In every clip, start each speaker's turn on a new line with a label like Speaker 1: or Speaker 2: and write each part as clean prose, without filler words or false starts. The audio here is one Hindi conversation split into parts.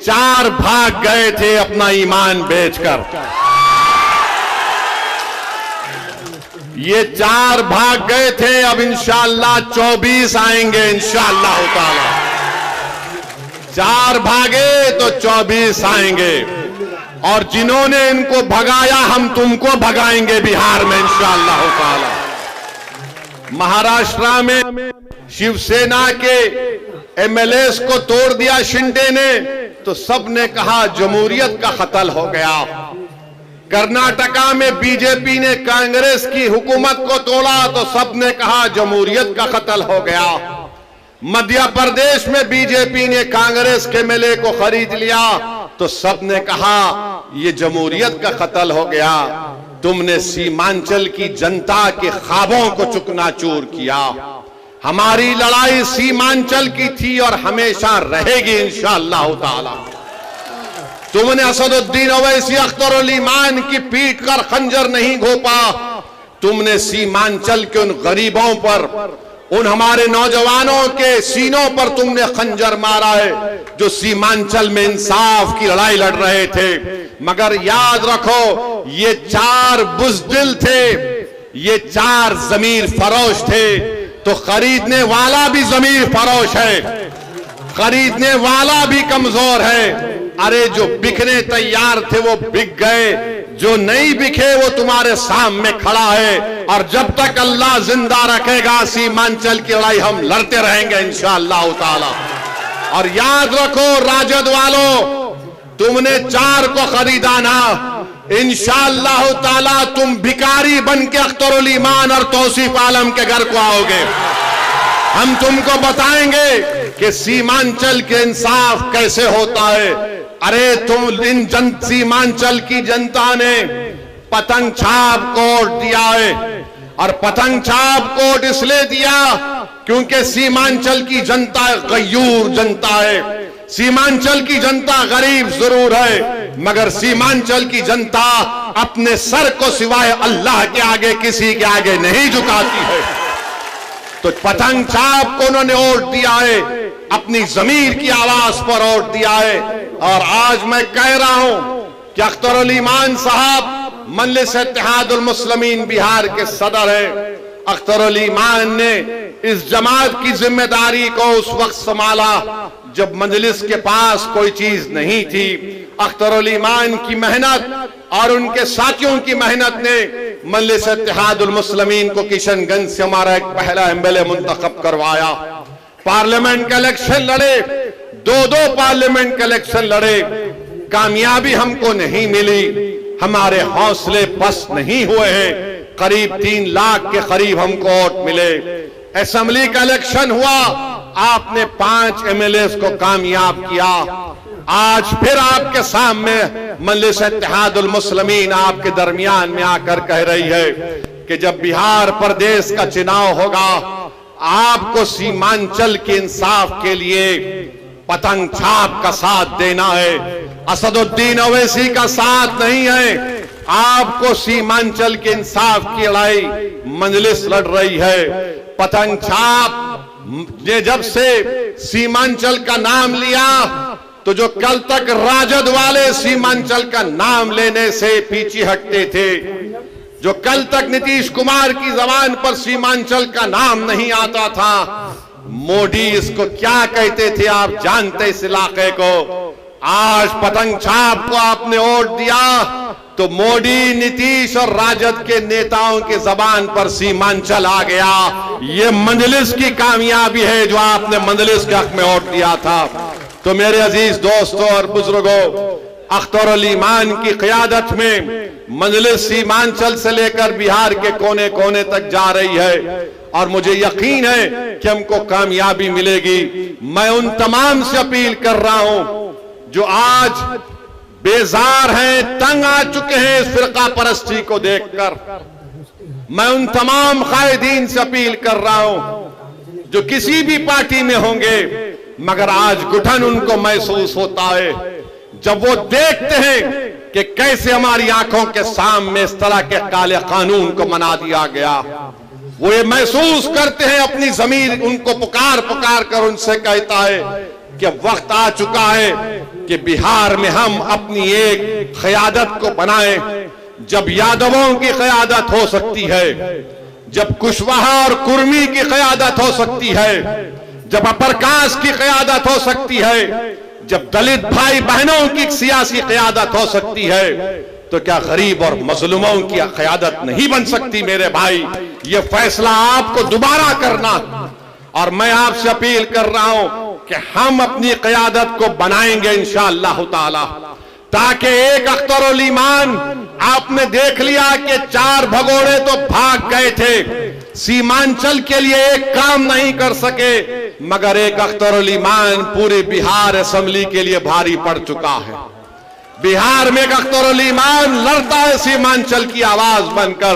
Speaker 1: 4 भाग गए थे अपना ईमान बेचकर। ये 4 भाग गए थे, अब इंशाअल्लाह 24 आएंगे इंशाअल्लाह ताला। 4 भागे तो 24 आएंगे, और जिन्होंने इनको भगाया हम तुमको भगाएंगे बिहार में इंशाअल्लाह ताला। महाराष्ट्र में शिवसेना के एमएलएस को तोड़ दिया शिंदे ने, तो सबने कहा जमहूरियत का कत्ल हो गया। कर्नाटका में बीजेपी ने कांग्रेस की हुकूमत को तोड़ा, तो सबने कहा जमहूरियत का कत्ल हो गया। मध्य प्रदेश में बीजेपी ने कांग्रेस के एमएलए को खरीद लिया, तो सबने कहा ये जमहूरियत का कत्ल हो गया। तुमने सीमांचल की जनता के ख्वाबों को चुकनाचूर किया। हमारी लड़ाई सीमांचल की थी और हमेशा रहेगी इंशाअल्लाह ताला। तुमने असदुद्दीन ओवैसी, अख्तर उल ईमान की पीठ कर खंजर नहीं घोंपा। तुमने सीमांचल के उन गरीबों पर, उन हमारे नौजवानों के सीनों पर तुमने खंजर मारा है जो सीमांचल में इंसाफ की लड़ाई लड़ रहे थे। मगर याद रखो, ये 4 बुज़दिल थे, ये 4 ज़मीर फरोश थे, तो खरीदने वाला भी ज़मीर फरोश है, खरीदने वाला भी कमजोर है। अरे जो बिकने तैयार थे वो बिक गए, जो नहीं बिके वो तुम्हारे सामने खड़ा है। और जब तक अल्लाह जिंदा रखेगा सीमांचल की लड़ाई हम लड़ते रहेंगे इंशाअल्लाह ताला। और याद रखो राजद वालों, तुमने 4 को खरीदा ना, इंशाअल्लाह ताला तुम भिखारी बन के अख्तर उल ईमान और तौसीफ आलम के घर को आओगे। हम तुमको बताएंगे कि सीमांचल के इंसाफ कैसे होता है। अरे तुम इन सीमांचल की जनता ने पतंग छाप कोड दिया है, और पतंग छाप कोड इसलिए दिया क्योंकि सीमांचल की जनता गयूर जनता है। सीमांचल की जनता गरीब जरूर है, मगर सीमांचल की जनता अपने सर को सिवाय अल्लाह के आगे किसी के आगे नहीं झुकाती है। तो पतंग छाप को उन्होंने वोट दिया है, अपनी जमीर की आवाज पर वोट दिया है। और आज मैं कह रहा हूं कि अख्तर उल ईमान साहब मजलिस इत्तेहादुल मुस्लिमीन बिहार के सदर है। अख्तर उल ईमान ने इस जमात की जिम्मेदारी को उस वक्त संभाला जब मजलिस के पास कोई चीज नहीं थी। अख्तर उल ईमान की मेहनत और उनके साथियों की मेहनत ने मजलिस इत्तेहादुल मुस्लिमीन को किशनगंज से हमारा एक पहला एमएलए मुंतखब करवाया। पार्लियामेंट का इलेक्शन लड़े, 2 पार्लियामेंट के इलेक्शन लड़े, कामयाबी हमको नहीं मिली। हमारे हौसले पस्त नहीं हुए हैं। करीब 3 लाख के करीब हमको वोट मिले। असेंबली का इलेक्शन हुआ, आपने 5 एमएलए को कामयाब किया। आज फिर आपके सामने मजलिस इत्तेहादुल मुस्लिमीन आपके दरमियान में आकर कह रही है कि जब बिहार प्रदेश का चुनाव होगा, आपको सीमांचल के इंसाफ के लिए पतंग छाप का साथ देना है, असदुद्दीन ओवैसी का साथ नहीं है। आपको सीमांचल के इंसाफ की लड़ाई मजलिस लड़ रही है। पतंग छाप ने जब से सीमांचल का नाम लिया, तो जो कल तक राजद वाले सीमांचल का नाम लेने से पीछे हटते थे, जो कल तक नीतीश कुमार की जबान पर सीमांचल का नाम नहीं आता था, मोदी इसको क्या कहते थे आप जानते इस इलाके को। आज पतंग छाप को आपने वोट दिया, तो मोदी, नीतीश और राजद के नेताओं के जबान पर सीमांचल आ गया। ये मजलिस की कामयाबी है जो आपने मजलिस के हक में वोट दिया था। तो मेरे अजीज दोस्तों और बुजुर्गों, अख्तर उल ईमान की क़यादत में मजलिस सीमांचल से लेकर बिहार के कोने कोने तक जा रही है, और मुझे यकीन है कि हमको कामयाबी मिलेगी। मैं उन तमाम से अपील कर रहा हूं जो आज बेजार हैं, तंग आ चुके हैं इस फिरका परस्ती को देखकर। मैं उन तमाम कायदीन से अपील कर रहा हूं जो किसी भी पार्टी में होंगे, मगर आज घुटन उनको महसूस होता है जब वो देखते हैं कि कैसे हमारी आंखों के सामने इस तरह के काले कानून को मना दिया गया। वो ये महसूस करते हैं, अपनी जमीर उनको पुकार पुकार कर उनसे कहता है कि वक्त आ चुका है कि बिहार में हम अपनी एक क़यादत को बनाएं। जब यादवों की क़यादत हो सकती है, जब कुशवाहा और कुर्मी की क़यादत हो सकती है, जब अपर कास्ट की क़यादत हो सकती है, जब दलित भाई बहनों की सियासी क़यादत हो सकती है, तो क्या गरीब और मजलूमों की क़यादत नहीं बन सकती? मेरे भाई, ये फैसला आपको दोबारा करना, और मैं आपसे अपील कर रहा हूं कि हम अपनी क़यादत को बनाएंगे इंशाअल्लाह ताला, ताकि एक अख्तरुल ईमान, आपने देख लिया कि 4 भगोड़े तो भाग गए थे, सीमांचल के लिए एक काम नहीं कर सके, मगर एक अख्तरुल ईमान पूरे बिहार असेंबली के लिए भारी पड़ चुका है। बिहार में एक अख्तरुल ईमान लड़ता है सीमांचल की आवाज बनकर।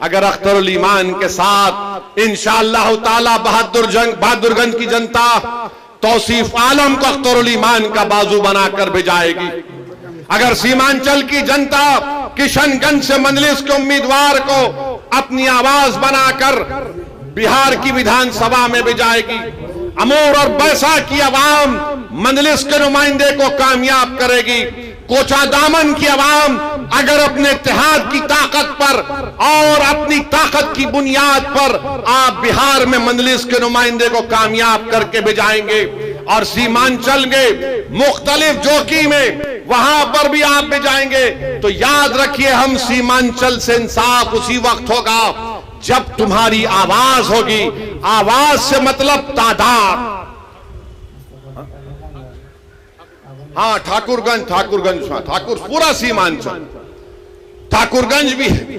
Speaker 1: अगर अख्तरुल ईमान के साथ इंशाअल्लाह ताला बहादुरगंज की जनता तौसीफ आलम को अख्तरुल ईमान का बाजू बनाकर भिजाएगी। अगर सीमांचल की जनता किशनगंज से मजलिस के उम्मीदवार को अपनी आवाज बनाकर बिहार की विधानसभा में भिजाएगी, अमूर और बैसा की आवाम मजलिस के नुमाइंदे को कामयाब करेगी, कोचा दामन की आवाम अगर अपने इत्तेहाद की ताकत पर और अपनी ताकत की बुनियाद पर आप बिहार में मजलिस के नुमाइंदे को कामयाब करके भिजाएंगे, और सीमांचल के मुख्तलिफ जोकी में वहां पर भी आप भिजाएंगे, तो याद रखिए हम सीमांचल से इंसाफ उसी वक्त होगा जब तुम्हारी आवाज होगी। आवाज से मतलब तादाद। हाँ, ठाकुरगंज ठाकुर पूरा सीमांचल ठाकुरगंज भी है।